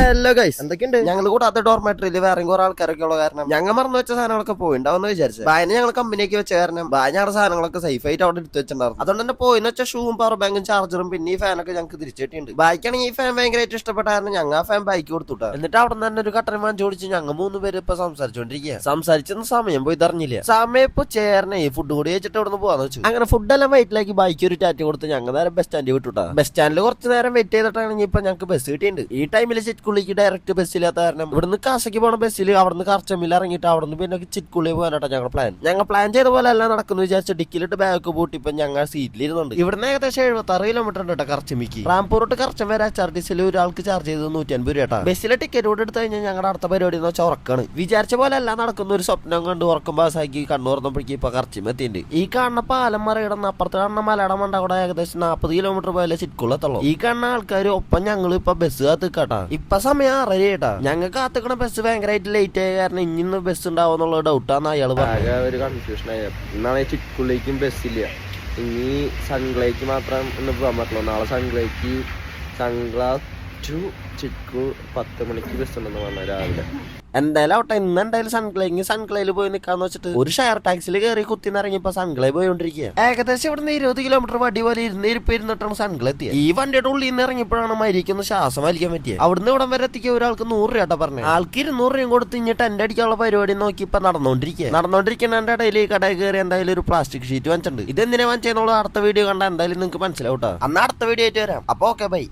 Hello guys, എന്തൊക്കെയുണ്ട്? ഞങ്ങൾ കൂടാത്ത ഡോർമാറ്ററിയിൽ വേറെ കുറെ ആൾക്കാരൊക്കെ ഉള്ള കാരണം ഞങ്ങൾ മറന്നു വെച്ച സാധനങ്ങളൊക്കെ പോയിണ്ടാവുന്ന വിചാരിച്ചു. ബായനെ ഞങ്ങൾ കമ്പനിക്ക് വെച്ച കാരണം ബായ ഞങ്ങളുടെ സാധനങ്ങളൊക്കെ സേഫ് ആയിട്ട് അവിടെ എടുത്ത് വെച്ചിട്ടുണ്ടായിരുന്നു. അതുകൊണ്ട് തന്നെ പോയിന്ന് വെച്ച ഷൂവും പവർ ബാങ്കും ചാർജറും പിന്നെ ഈ ഫാനൊക്കെ ഞങ്ങൾക്ക് തിരിച്ചിട്ടുണ്ട്. ബായിക്കാണെങ്കിൽ ഈ ഫാൻ ഭയങ്കരമായിട്ട് ഇഷ്ടപ്പെട്ട കാരണം ഞങ്ങൾ ആ ഫാൻ ബൈക്ക് കൊടുത്തുട്ടാ. എന്നിട്ട് അവിടെ നിന്ന് തന്നെ ഒരു കട്ടൻ വാങ്ങിച്ചു ഓടിച്ച് ഞങ്ങൾ 3 പേര് ഇപ്പൊ സംസാരിച്ചോണ്ടിരിക്കുക. സംസാരിച്ചെന്ന് സമയം പോയി അറിഞ്ഞില്ല. സമയം ഇപ്പൊ ചേർന്നേ ഫുഡ് കൂടി വെച്ചിട്ട് അവിടെ നിന്ന് പോകാന്ന് വെച്ചു. അങ്ങനെ ഫുഡെല്ലാം വൈറ്റിലാക്കി ബൈക്ക് ഒരു ടാറ്റ കൊടുത്ത് ഞങ്ങൾ നേരെ ബസ് സ്റ്റാൻഡിൽ വിട്ടുട്ടാ. ബസ് സ്റ്റാൻഡിൽ കുറച്ച് നേരം വെയിറ്റ് ചെയ്തിട്ടാണെങ്കിൽ ഇപ്പൊ ഞങ്ങൾക്ക് ബസ് കിട്ടിയിട്ടുണ്ട്. ഈ ടൈമിൽ ചിറ്റ്കുള്ളിക്ക് ഡയറക്റ്റ് ബസ്സില്ലാത്ത കാരണം ഇവിടുന്ന് കാശയ്ക്ക് പോണ ബസ്സിൽ അവിടുന്ന് കർച്ചമ്മിൽ ഇറങ്ങിയിട്ട് അവിടുന്ന് പിന്നെ ചിറ്റ്കുള്ളി പോകാനാട്ടോ ഞങ്ങൾ പ്ലാൻ ചെയ്ത പോലെ എല്ലാം നടക്കുന്നു വിചാരിച്ച ഡിക്കിലിട്ട് ബാഗ് പൂട്ടി ഇപ്പൊ ഞങ്ങൾ സീറ്റിലിരുന്നുണ്ട്. ഇവിടുന്ന് ഏകദേശം 76 കിലോമീറ്റർ ഉണ്ട് കേട്ടോ കർച്ചമിക്ക്. റാംപൂർ തൊട്ട് കർച്ചം വരെ HRTCയിൽ ഒരാൾക്ക് ചാർജ് ചെയ്തത് 150 രൂപ. ബസ്സിലെ ടിക്കറ്റ് കൂടെ എടുത്തു കഴിഞ്ഞാൽ ഞങ്ങളുടെ അടുത്ത പരിപാടി എന്ന് വെച്ചാൽ ഉറക്കാണ്. വിചാരിച്ച പോലെ എല്ലാം നടക്കുന്ന ഒരു സ്വപ്നം കണ്ട് ഉറക്കം പാസ്സാക്കി കണ്ണുറന്നപ്പോഴേക്കും ഇപ്പൊ കർച്ചം എത്തിയിട്ടുണ്ട്. ഈ കാണുന്ന പാലം മറിയിടുന്ന അപ്പുറത്ത് കാണുന്ന മലയുടെ മണ്ട കൂടെ ഏകദേശം 40 കിലോമീറ്റർ പോയാലേ ചിറ്റ്കുള്ളത്തുള്ളൂ. ഈ കാണുന്ന ആൾക്കാർ ഒപ്പം ഞങ്ങൾ ഇപ്പൊ ബസ് കാത്തിക്കാട്ടാ. ഇപ്പൊ സമയം 6:30 കേട്ടാ. ഞങ്ങൾ കാത്തിക്കണ ബസ് ഭയങ്കരമായിട്ട് ലേറ്റ് ആയ കാരണം ഇന്ന് ബസ് ഉണ്ടാവും എന്നുള്ള ഡൗട്ടാന്ന് അയാൾ പറഞ്ഞു. ഒരു കൺഫ്യൂഷൻ ആയി. ഇന്നാണ് ചിറ്റ്കുള്ളിലേക്കും ബസ്സില്ല. ഇനി സൺഗ്ലേക്ക് മാത്രം ഒന്ന് പോകാൻ പറ്റുള്ളൂ. നാളെ സൺഗ്ലാസ് ടു ചിറ്റ്കു 10 മണിക്ക് ബസ് ഉണ്ടെന്ന് പറഞ്ഞ രാവിലെ. എന്തായാലും ആവട്ടെ, ഇന്ന് എന്തായാലും സൺഗ്ലയിൽ പോയി നിൽക്കാന്ന് വെച്ചിട്ട് ഒരു ഷെയർ ടാക്സിയിൽ കയറി കുത്തിന്നിറങ്ങിയപ്പോ സൺഗ്ലേ പോയോണ്ടിരിക്കുക. ഏകദേശം ഇവിടുന്ന് 20 കിലോമീറ്റർ വടി പോലെ ഇരുന്നിട്ടാണ് സൺഗ്ല എത്തിയത്. ഈ വണ്ടിയുടെ ഉള്ളിൽ നിന്ന് ഇറങ്ങിയപ്പോഴാണ് മരിക്കൊന്ന് ശ്വാസം വലിക്കാൻ പറ്റിയത്. അവിടുന്ന് ഇവിടം വരെ എത്തിക്കുക ഒരാൾക്ക് 100 രൂപ പറഞ്ഞു. ആൾക്ക് 200 രൂപയും കൊടുത്ത് ഇഞ്ഞിട്ട് എന്റെ അടിക്കാനുള്ള പരിപാടി നോക്കി ഇപ്പൊ നടന്നുകൊണ്ടിരിക്കുന്ന ഇടയിൽ ഈ കടയിൽ കയറി എന്തായാലും ഒരു പ്ലാസ്റ്റിക് ഷീറ്റ് വാങ്ങിച്ചിട്ടുണ്ട്. ഇതെന്തിനാ വാങ്ങിച്ചെന്നുള്ള അടുത്ത വീഡിയോ കണ്ടാൽ എന്തായാലും നിങ്ങൾക്ക് മനസ്സിലാവട്ടോ. അന്ന് അടുത്ത വീഡിയോ ആയിട്ട് വരാം. അപ്പൊ ഓക്കെ, ബൈ.